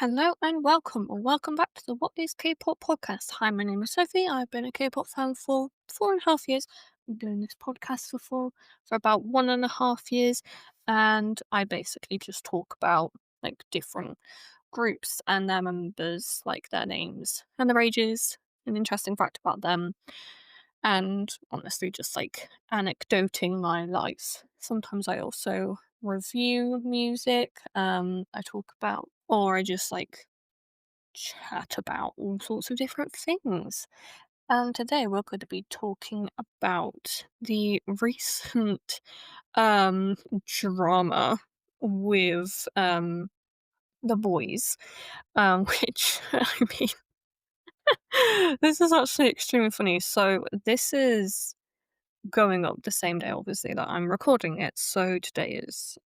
Hello and welcome, or welcome back to the What is K-pop podcast. Hi, my name is Sophie. I've been a K-pop fan for 4.5 years. I've been doing this podcast for about 1.5 years, and I basically just talk about like different groups and their members, like their names and their ages, an interesting fact about them, and honestly, just like anecdoting my life. Sometimes I also review music. I talk about, or I just like chat about all sorts of different things. And today we're going to be talking about the recent drama with the boys. Which I mean, this is actually extremely funny. So this is going up the same day, obviously, that I'm recording it. So today is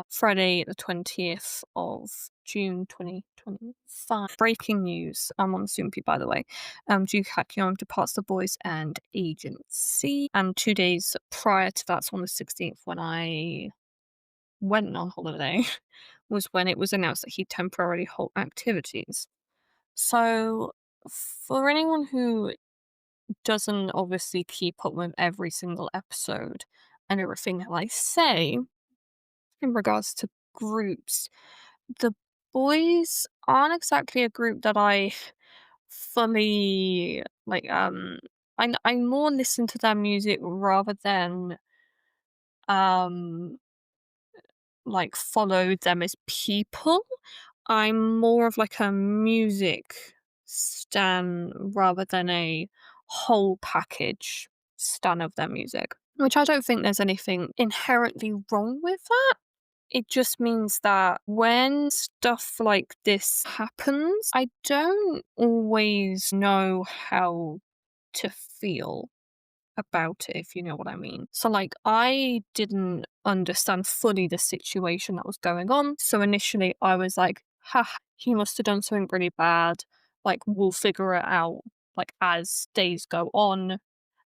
Friday, the 20th of June 2025. Breaking news. I'm on Soompi, by the way. Haknyeon departs the Boys and agency. And 2 days prior to that, so on the 16th, when I went on holiday, was when it was announced that he temporarily halt activities. So, for anyone who doesn't obviously keep up with every single episode and everything that I say in regards to groups, the boys aren't exactly a group that I fully like. I more listen to their music rather than um like follow them as people. I'm more of like a music stan rather than a whole package stan of their music. Which I don't think there's anything inherently wrong with that. It just means that when stuff like this happens, I don't always know how to feel about it, if you know what I mean. So, like, I didn't understand fully the situation that was going on. So, initially, I was like, ha, he must have done something really bad. Like, we'll figure it out, like, as days go on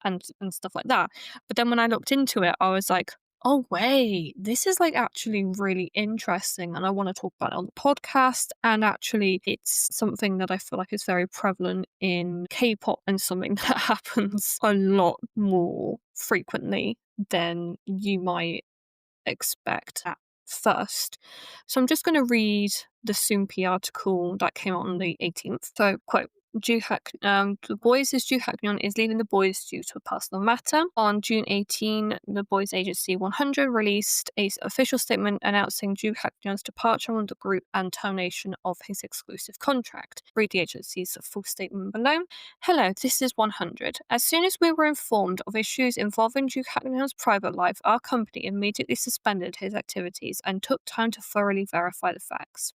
and stuff like that. But then when I looked into it, I was like, oh wait, this is like actually really interesting and I want to talk about it on the podcast. And actually it's something that I feel like is very prevalent in K-pop and something that happens a lot more frequently than you might expect at first. So I'm just going to read the Soompi article that came out on the 18th. So, quote, the Boys is Haknyeon is leaving the Boys due to a personal matter. On June 18, the Boys Agency 100 released a official statement announcing Haknyeon's departure from the group and termination of his exclusive contract. Read the agency's full statement below. Hello, this is 100. As soon as we were informed of issues involving Haknyeon's private life, our company immediately suspended his activities and took time to thoroughly verify the facts.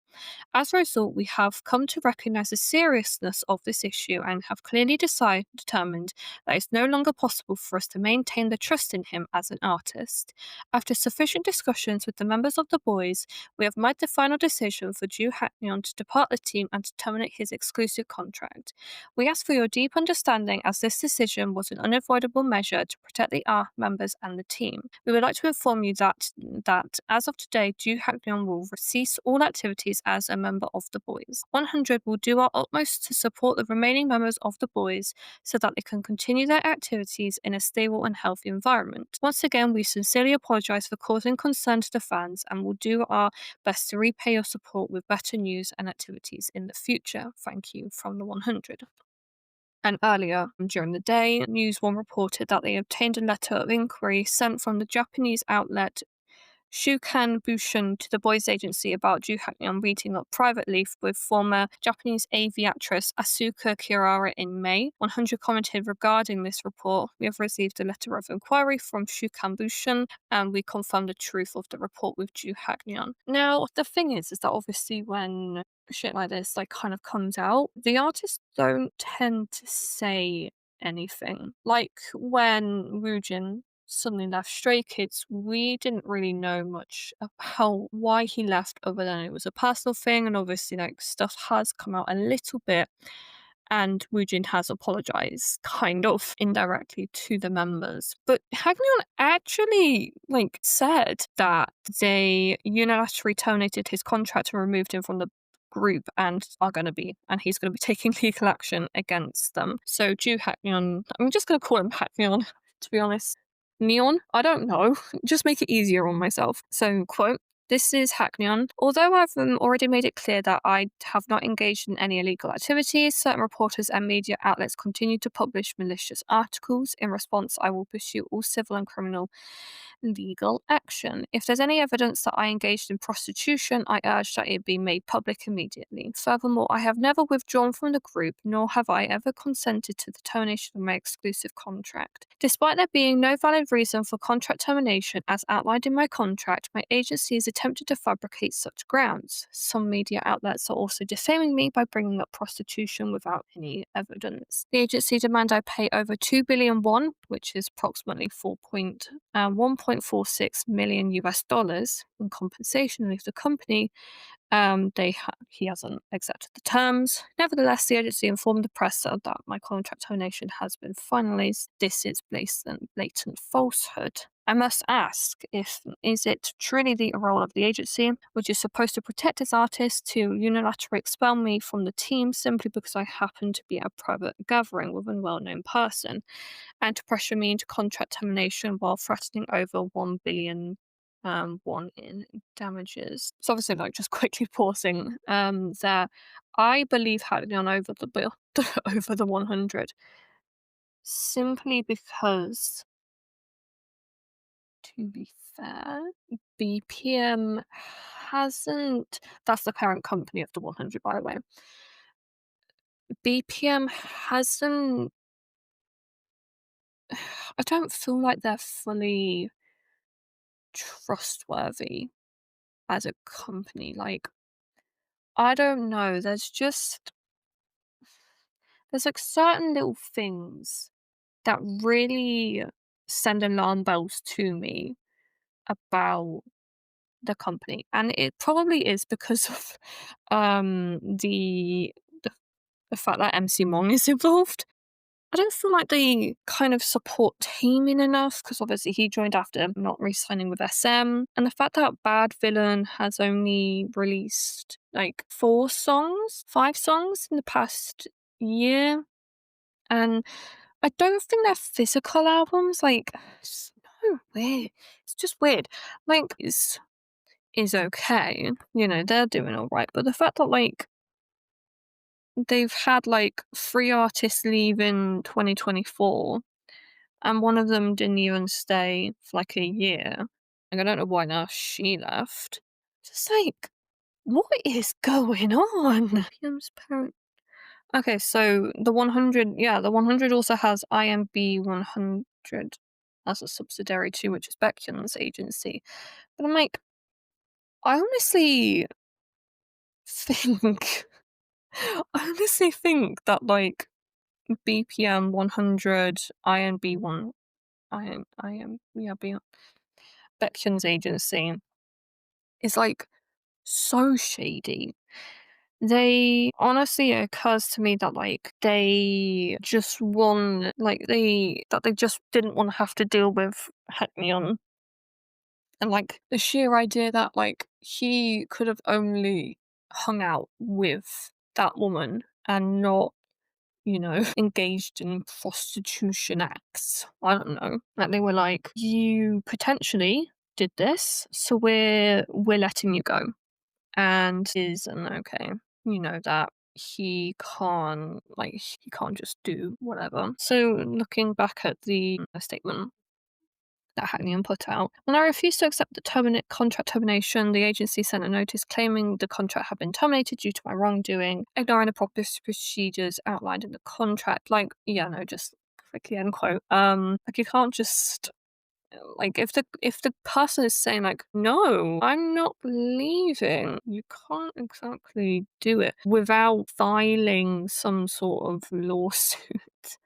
As a result, we have come to recognize the seriousness of this issue and have clearly determined that it's no longer possible for us to maintain the trust in him as an artist. After sufficient discussions with the members of the Boys, we have made the final decision for Haknyeon to depart the team and to terminate his exclusive contract. We ask for your deep understanding as this decision was an unavoidable measure to protect the ART members and the team. We would like to inform you that as of today, Haknyeon will cease all activities as a member of the Boys. 100 will do our utmost to support the remaining members of the Boys so that they can continue their activities in a stable and healthy environment. Once again, we sincerely apologise for causing concern to the fans and will do our best to repay your support with better news and activities in the future. Thank you from the 100. And earlier during the day, News One reported that they obtained a letter of inquiry sent from the Japanese outlet Shukan Bushin to the Boys Agency about Haknyeon meeting up privately with former Japanese AV actress Asuka Kirara in May. 100 commented regarding this report. We have received a letter of inquiry from Shukan Bushin and we confirm the truth of the report with Haknyeon. Now, the thing is that obviously when shit like this like kind of comes out, the artists don't tend to say anything. Like when Woojin suddenly left Stray Kids, we didn't really know much about why he left other than it was a personal thing, and obviously like stuff has come out a little bit and Woojin has apologized kind of indirectly to the members. But Hagneon actually like said that they unilaterally terminated his contract and removed him from the group and he's gonna be taking legal action against them. So Ju Haknyeon, I'm just gonna call him Haknyeon, to be honest. Neon? I don't know. Just make it easier on myself. So, quote, this is Haknyeon. Although I've already made it clear that I have not engaged in any illegal activities, certain reporters and media outlets continue to publish malicious articles. In response, I will pursue all civil and criminal legal action. If there's any evidence that I engaged in prostitution, I urge that it be made public immediately. Furthermore, I have never withdrawn from the group, nor have I ever consented to the termination of my exclusive contract. Despite there being no valid reason for contract termination as outlined in my contract, my agency has attempted to fabricate such grounds. Some media outlets are also defaming me by bringing up prostitution without any evidence. The agency demand I pay over 2 billion won, which is approximately 1.46 million US dollars in compensation, and if the company he hasn't accepted the terms. Nevertheless, the agency informed the press that my contract termination has been finalized. This is blatant falsehood. I must ask, is it truly the role of the agency, which is supposed to protect its artists, to unilaterally expel me from the team simply because I happen to be at a private gathering with a well-known person, and to pressure me into contract termination while threatening over 1 billion won in damages? So obviously, like, just quickly pausing there, I believe Haknyeon over the bill over the 100, simply because, to be fair, BPM hasn't. That's the parent company of the 100, by the way. BPM hasn't. I don't feel like they're fully trustworthy as a company. Like, I don't know. There's like certain little things that really send alarm bells to me about the company, and it probably is because of the the fact that MC Mong is involved. I don't feel like they kind of support Taemin enough, because obviously he joined after not re-signing with SM, and the fact that Bad Villain has only released like 5 songs in the past year, and I don't think they're physical albums. Like, it's so weird. It's just weird. Like, is okay. You know, they're doing all right, but the fact that like they've had like 3 artists leave in 2024, and one of them didn't even stay for like a year. Like, I don't know why now she left. Just like, what is going on? PM's parent. Okay, so the 100, yeah, the 100 also has IMB 100 as a subsidiary too, which is Baekhyun's agency. But I'm like, I honestly think, I honestly think that like BPM 100, IMB 1, yeah, Baekhyun's agency is like so shady. They honestly, it occurs to me that like they just want, like, they just didn't want to have to deal with Haknyeon, and like the sheer idea that like he could have only hung out with that woman and not, you know, engaged in prostitution acts. I don't know. Like, they were like, you potentially did this, so we're letting you go. And isn't okay. You know that he can't just do whatever. So looking back at the statement that Haknyeon put out, when I refused to accept the contract termination, the agency sent a notice claiming the contract had been terminated due to my wrongdoing, ignoring the proper procedures outlined in the contract. Like, yeah, no, just quickly end quote. Like, you can't just, like, if the person is saying like, no, I'm not leaving, you can't exactly do it without filing some sort of lawsuit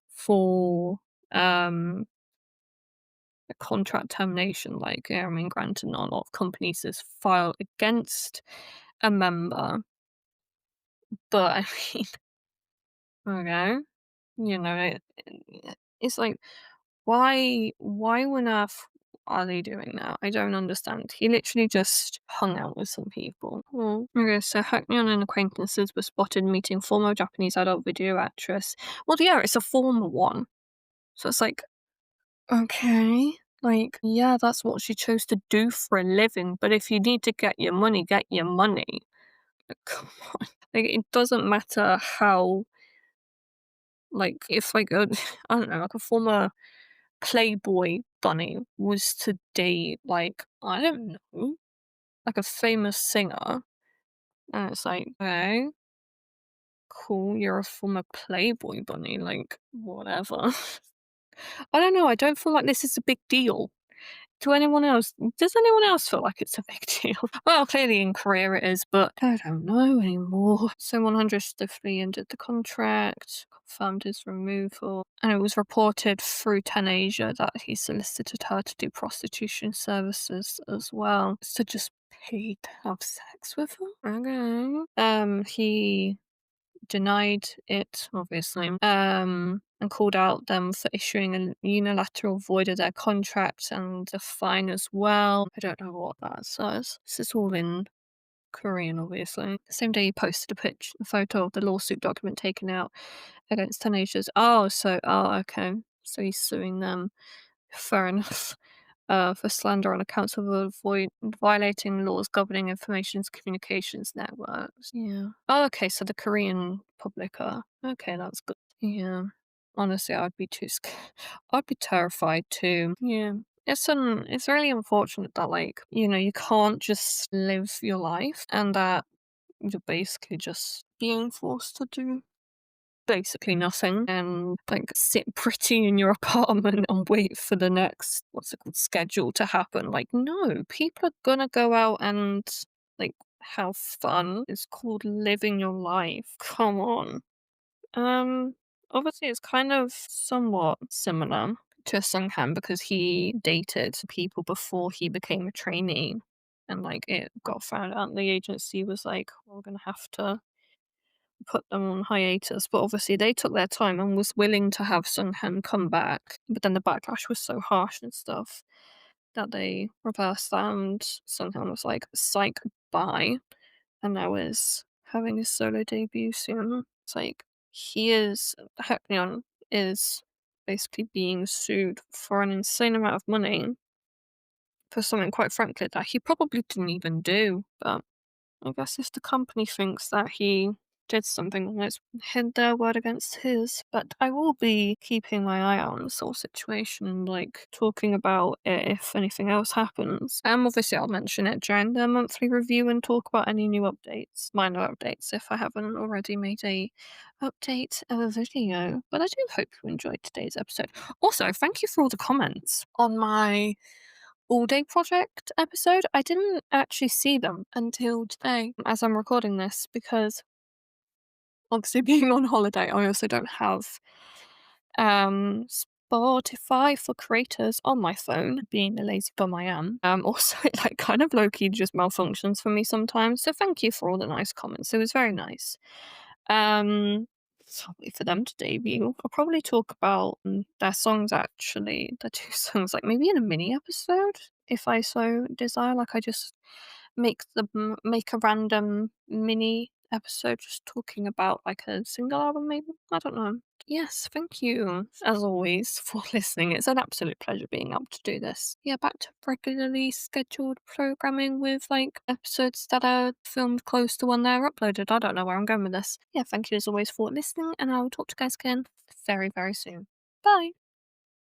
for a contract termination. Like, yeah, I mean, granted, not a lot of companies has filed against a member, but I mean, okay, you know, it's like, why on earth are they doing now? I don't understand. He literally just hung out with some people. Oh. Okay, so Haknyeon and acquaintances were spotted meeting former Japanese adult video actress. Well, yeah, it's a former one. So it's like, okay. Like, yeah, that's what she chose to do for a living. But if you need to get your money, get your money. Like, come on. Like, it doesn't matter how, like, if like a, I don't know, like a former Playboy bunny was to date, like, I don't know, like a famous singer, and it's like, okay, cool, you're a former Playboy bunny, like, whatever. I don't know, I don't feel like this is a big deal. Does anyone else feel like it's a big deal? Well, clearly in Korea it is, but I don't know anymore. So 100 stiffly ended the contract, confirmed his removal, and it was reported through 10 Asia that he solicited her to do prostitution services as well. So just paid to have sex with her? Okay. He denied it, obviously, and called out them for issuing a unilateral void of their contract and a fine as well. I don't know what that says. This is all in Korean, obviously. The same day he posted a photo of the lawsuit document taken out against Tenasia's. Okay. So he's suing them. Fair enough. For slander on accounts of violating laws governing information's communications networks. Yeah. Oh, okay, so the Korean public are. Okay, that's good. Yeah. Honestly, I'd be too scared. I'd be terrified too. Yeah. It's really unfortunate that, like, you can't just live your life and that you're basically just being forced to do basically nothing and like sit pretty in your apartment and wait for the next, what's it called, schedule to happen. Like, no, people are gonna go out and like have fun. It's called living your life. Come on. Obviously it's kind of somewhat similar to Sunghan because he dated people before he became a trainee, and like it got found out and the agency was like, we're gonna have to put them on hiatus, but obviously they took their time and was willing to have Sunghan come back. But then the backlash was so harsh and stuff that they reversed that, and Sunghan was like, psych, bye. And now is having his solo debut soon. It's like, Haknyeon is basically being sued for an insane amount of money for something, quite frankly, that he probably didn't even do. But I guess if the company thinks that he did something, let's hit their word against his. But I will be keeping my eye out on this whole situation, like talking about it if anything else happens. Obviously I'll mention it during the monthly review and talk about any new updates, minor updates, if I haven't already made a update of a video. But I do hope you enjoyed today's episode. Also, thank you for all the comments on my all day project episode. I didn't actually see them until today as I'm recording this because obviously being on holiday, I also don't have Spotify for creators on my phone, being the lazy bum I am. Also it like kind of low-key just malfunctions for me sometimes. So thank you for all the nice comments. It was very nice. So I'll wait for them to debut. I'll probably talk about their songs actually, the two songs, like maybe in a mini episode if I so desire. Like I just make a random mini episode just talking about like a single album, maybe. I don't know. Yes, thank you as always for listening. It's an absolute pleasure being able to do this. Yeah, back to regularly scheduled programming with like episodes that are filmed close to when they're uploaded. I don't know where I'm going with this. Yeah, thank you as always for listening, and I'll talk to you guys again very, very soon. Bye.